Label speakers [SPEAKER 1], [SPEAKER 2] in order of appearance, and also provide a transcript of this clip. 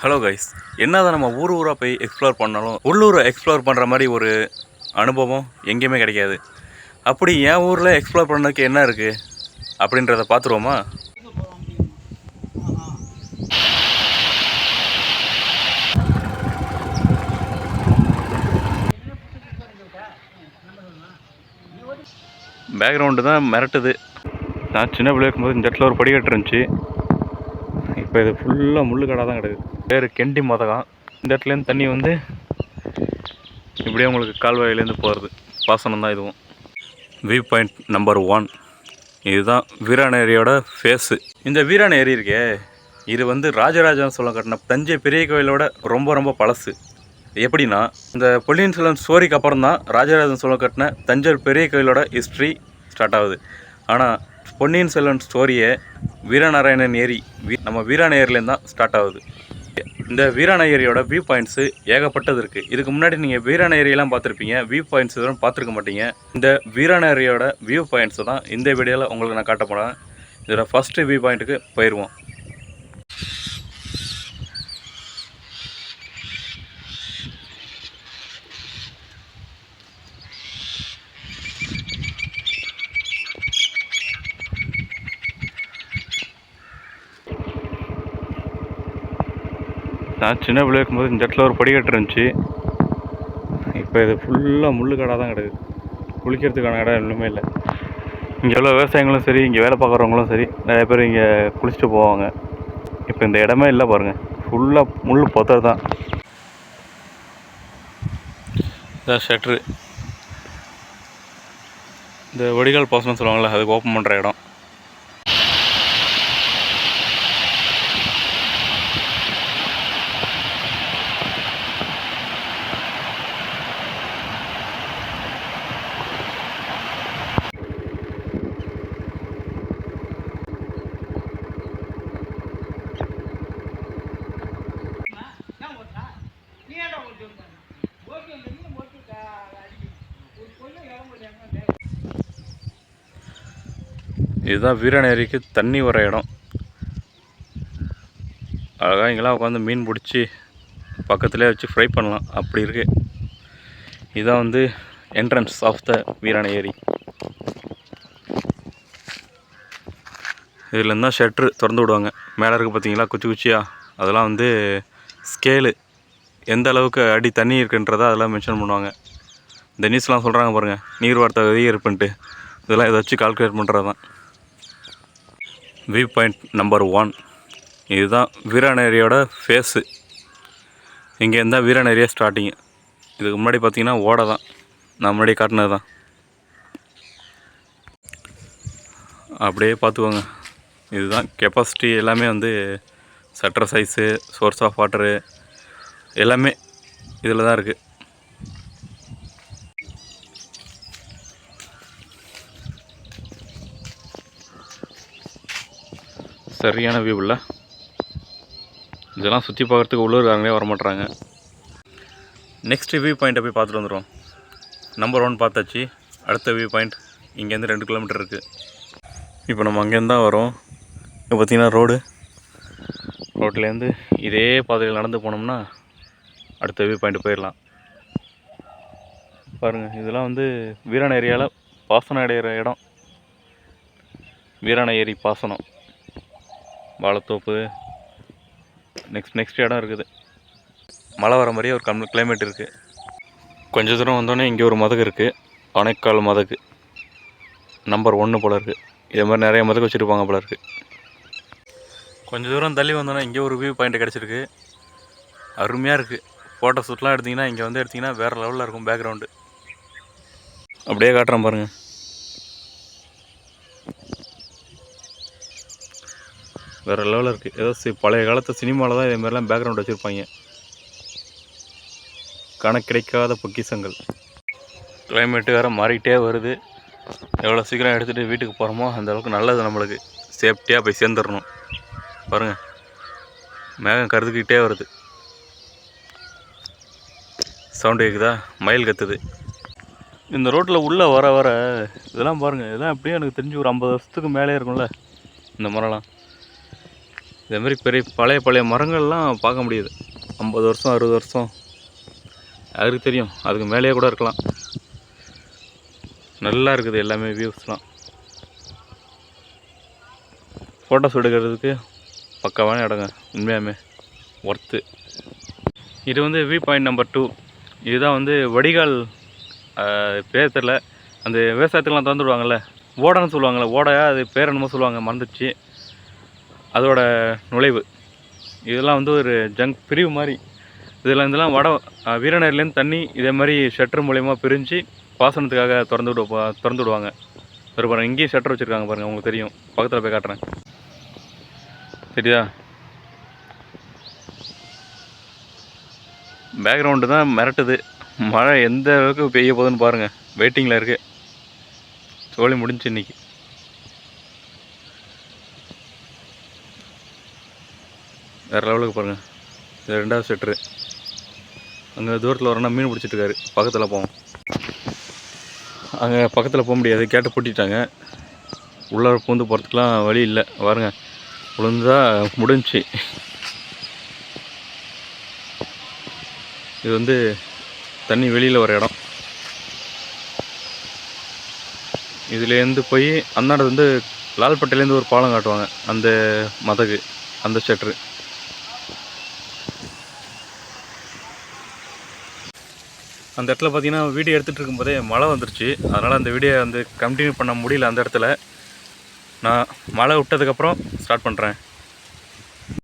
[SPEAKER 1] Hello guys, என்னதான் நம்ம ஊராக போய் எக்ஸ்ப்ளோர் பண்ணாலும் உள்ளூரை எக்ஸ்ப்ளோர் பண்ணுற மாதிரி ஒரு அனுபவம் எங்கேயுமே கிடைக்காது. அப்படி என் ஊரில் எக்ஸ்ப்ளோர் பண்ணதுக்கு என்ன இருக்குது அப்படின்றத பார்த்துருவோமா? பேக்ரவுண்டு தான் மிரட்டுது. நான் சின்ன பிள்ளை இருக்கும்போது இந்த இடத்துல ஒரு படிக்கட்டு இருந்துச்சு. இப்போ இது ஃபுல்லாக முள்ளுக்கடாக தான் கிடக்குது. பேர் கெண்டி மதகம். இந்த இடத்துலேருந்து தண்ணி வந்து இப்படியே உங்களுக்கு கால்வாயிலேருந்து போகிறது. பாசனம் தான் இதுவும். வியூ பாயிண்ட் நம்பர் 1 இதுதான் வீராண ஏரியோட ஃபேஸு. இந்த வீராண ஏரி இருக்கே, இது வந்து ராஜராஜன் சோழன் கட்டின தஞ்சை பெரிய கோயிலோட ரொம்ப ரொம்ப பழசு. எப்படின்னா, இந்த பொன்னியின் செல்வன் ஸ்டோரிக்கு அப்புறம் தான் ராஜராஜன் சோழன் கட்டின தஞ்சை பெரிய கோயிலோட ஹிஸ்ட்ரி ஸ்டார்ட் ஆகுது. ஆனால் பொன்னியின் செல்வன் ஸ்டோரியை வீரநாராயணன் ஏரி நம்ம வீராண ஏரியிலேருந்து தான் ஸ்டார்ட் ஆகுது. இந்த வீராண ஏரியோட வியூ பாயிண்ட்ஸு ஏகப்பட்டது இருக்குது. இதுக்கு முன்னாடி நீங்கள் வீராண ஏரியெல்லாம் பார்த்துருப்பீங்க, வியூ பாயிண்ட்ஸ் இதெல்லாம் பார்த்துருக்க மாட்டீங்க. இந்த வீராண ஏரியோட வியூ பாயிண்ட்ஸை தான் இந்த வீடியோவில் உங்களுக்கு நான் காட்ட போகிறேன். இதோட ஃபஸ்ட்டு வியூ பாயிண்ட்டுக்கு போயிடுவோம். நான் சின்ன பிள்ளை இருக்கும்போது இந்த இடத்துல ஒரு படிக்கட்டு இருந்துச்சு. இப்போ இது ஃபுல்லாக முள்ளுக்கடாக தான் கிடக்குது. குளிக்கிறதுக்கான இடம் ஒன்றுமே இல்லை. இங்கே எவ்வளோ விவசாயங்களும் சரி, இங்கே வேலை பார்க்குறவங்களும் சரி, நிறைய பேர் இங்கே குளிச்சுட்டு போவாங்க. இப்போ இந்த இடமே இல்லை பாருங்கள், ஃபுல்லாக முள் பொத்தர் தான். இதான் ஷட்ரு. இந்த வடிகால் பாசனம் சொல்லுவாங்கள்ல, அதுக்கு ஓப்பன் பண்ணுற இடம். இதுதான் வீராண ஏரிக்கு தண்ணி வர இடம். அழகாக இங்கெல்லாம் உட்காந்து மீன் பிடிச்சி பக்கத்துலேயே வச்சு ஃப்ரை பண்ணலாம், அப்படி இருக்குது. இதுதான் வந்து என்ட்ரன்ஸ் ஆஃப் த வீராண ஏரி. இதில் இருந்தால் ஷட்ரு திறந்து விடுவாங்க. மேலே இருக்குது பார்த்தீங்களா, குச்சி குச்சியாக, அதெல்லாம் வந்து ஸ்கேலு, எந்த அளவுக்கு அடி தண்ணி இருக்குன்றதை அதெல்லாம் மென்ஷன் பண்ணுவாங்க. இந்த நியூஸ்லாம் சொல்கிறாங்க பாருங்கள், நீர்வார்த்தை அதிகரிப்புன்ட்டு, இதெல்லாம் இதை வச்சு கால்குலேட் பண்ணுறது தான். வியூ பாயிண்ட் நம்பர் 1 இதுதான் வீராண ஏரியோட ஃபேஸு. இங்கே இருந்தால் வீராண ஏரியா ஸ்டார்டிங்கு. இதுக்கு முன்னாடி பார்த்தீங்கன்னா ஓடை தான், நான் முன்னாடி காட்டினது தான். அப்படியே பார்த்துக்கோங்க. இதுதான் கெப்பாசிட்டி. எல்லாமே வந்து shutter size, source of water எல்லாமே இதில் தான் இருக்குது. சரியான வியூ இல்லை. இதெல்லாம் சுற்றி பார்க்குறதுக்கு உள்ளூர்காரங்களே வரமாட்றாங்க. நெக்ஸ்ட்டு வியூ பாயிண்ட்டை போய் பார்த்துட்டு வந்துடுவோம். நம்பர் 1 பார்த்தாச்சு. அடுத்த வியூ பாயிண்ட் இங்கேருந்து 2 கிலோமீட்டர் இருக்குது. இப்போ நம்ம அங்கேருந்து தான் வரோம். இப்போ பார்த்திங்கன்னா ரோட்லேருந்து இதே பாதையில் நடந்து போனோம்னா அடுத்த வியூ பாயிண்ட் போயிடலாம். பாருங்கள், இதெல்லாம் வந்து வீராண ஏரியாவில் பாசனம் அடைகிற இடம். வீராண ஏரி பாசனம், வாழைத்தோப்பு, நெக்ஸ்ட் இடம் இருக்குது. மழை வர மாதிரியே ஒரு கிளைமேட் இருக்குது. கொஞ்சம் தூரம் வந்தோடனே இங்கே ஒரு மதகு இருக்குது, அணைக்கால் மதகு. நம்பர் 1 போல் இருக்குது. இதே மாதிரி நிறைய மதகு வச்சுருப்பாங்க போல இருக்குது. கொஞ்சம் தூரம் தள்ளி வந்தோன்னே இங்கே ஒரு வியூ பாயிண்ட் கிடச்சிருக்கு. அருமையாக இருக்குது. ஃபோட்டோ ஷூட்லாம் எடுத்திங்கன்னா இங்கே வந்து எடுத்திங்கன்னா வேறு லெவலில் இருக்கும் பேக்ரவுண்டு. அப்படியே காட்டுறேன் பாருங்கள். வேறு லெவலில் இருக்குது. ஏதோ பழைய காலத்து சினிமாவில் தான் இதே மாதிரிலாம் பேக்ரவுண்ட் வச்சுருப்பாங்க. கிடைக்காத பொக்கிஷங்கள். கிளைமேட்டு வேறு மாறிக்கிட்டே வருது. எவ்வளோ சீக்கிரம் எடுத்துகிட்டு வீட்டுக்கு போகிறோமோ அந்த அளவுக்கு நல்லது. நம்மளுக்கு சேஃப்டியாக போய் சேர்ந்துடணும். பாருங்கள், மேகம் கருதுக்கிட்டே வருது. சவுண்டு கேட்குதா? மயில் கத்துது. இந்த ரோட்டில் உள்ளே வர வர இதெல்லாம் பாருங்கள், இதெல்லாம் எப்படியும் எனக்கு தெரிஞ்சு ஒரு 50 வருஷத்துக்கு மேலே இருக்கும்ல இந்த மரம்லாம். இதேமாரி பழைய மரங்கள்லாம் பார்க்க முடியுது. 50 வருஷம் 60 வருஷம் யாருக்கு தெரியும், அதுக்கு மேலேயே கூட இருக்கலாம். நல்லா இருக்குது எல்லாமே வியூஸ்லாம். ஃபோட்டோஸ் எடுக்கிறதுக்கு பக்காவான இடங்க, உண்மையாமே ஒர்த்து. இது வந்து வியூ பாயிண்ட் நம்பர் 2. இதுதான் வந்து வடிகால். பேர் தெரில, அந்த விவசாயத்துக்கெலாம் திறந்து விடுவாங்கள்ல, ஓடைன்னு சொல்லுவாங்கள்ல, ஓடையா அது பேர் என்னமோ சொல்லுவாங்க, மறந்துடுச்சு. அதோட நுழைவு. இதெல்லாம் வந்து ஒரு ஜங்க் பிரிவு மாதிரி. இதெல்லாம் வீரநேரிலேருந்து தண்ணி இதே மாதிரி ஷட்டர் மூலயமா பிரிஞ்சு பாசனத்துக்காக திறந்து விடுவாங்க. ஒரு பாருங்கள், இங்கேயும் ஷட்டர் வச்சுருக்காங்க பாருங்கள், உங்களுக்கு தெரியும். பக்கத்தில் போய் காட்டுறேன், சரியா? பேக்ரவுண்டு தான் மிரட்டுது. மழை எந்த அளவுக்கு பெய்ய போகுதுன்னு பாருங்கள். வெயிட்டிங்கில் இருக்குது. சோழி முடிஞ்சு இன்னைக்கு. வேறு லெவலுக்கு பாருங்கள். இது 2வது ஷட்டரு. அங்கே தூரத்தில் வரணும்னா மீன் பிடிச்சிட்ருக்காரு. பக்கத்தில் போவோம். அங்கே பக்கத்தில் போக முடியாது, கேட்டு பூட்டிட்டாங்க. உள்ளே பூந்து போகிறதுக்கெலாம் வழி இல்லை. பாருங்க, விழுந்தா முடிஞ்சு. இது வந்து தண்ணி வெளியில் வர இடம். இதுலேருந்து போய் அந்தாண்ட வந்து லால்பட்டையிலேருந்து ஒரு பாலம் காட்டுவாங்க, அந்த மதகு, அந்த ஷட்டரு. அந்த இடத்துல பார்த்தீங்கன்னா வீடியோ எடுத்துகிட்டு இருக்கும்போதே மழை வந்துருச்சு. அதனால் அந்த வீடியோ வந்து கண்டினியூ பண்ண முடியல. அந்த இடத்துல நான் மழை விட்டதுக்கப்புறம் ஸ்டார்ட் பண்ணுறேன்.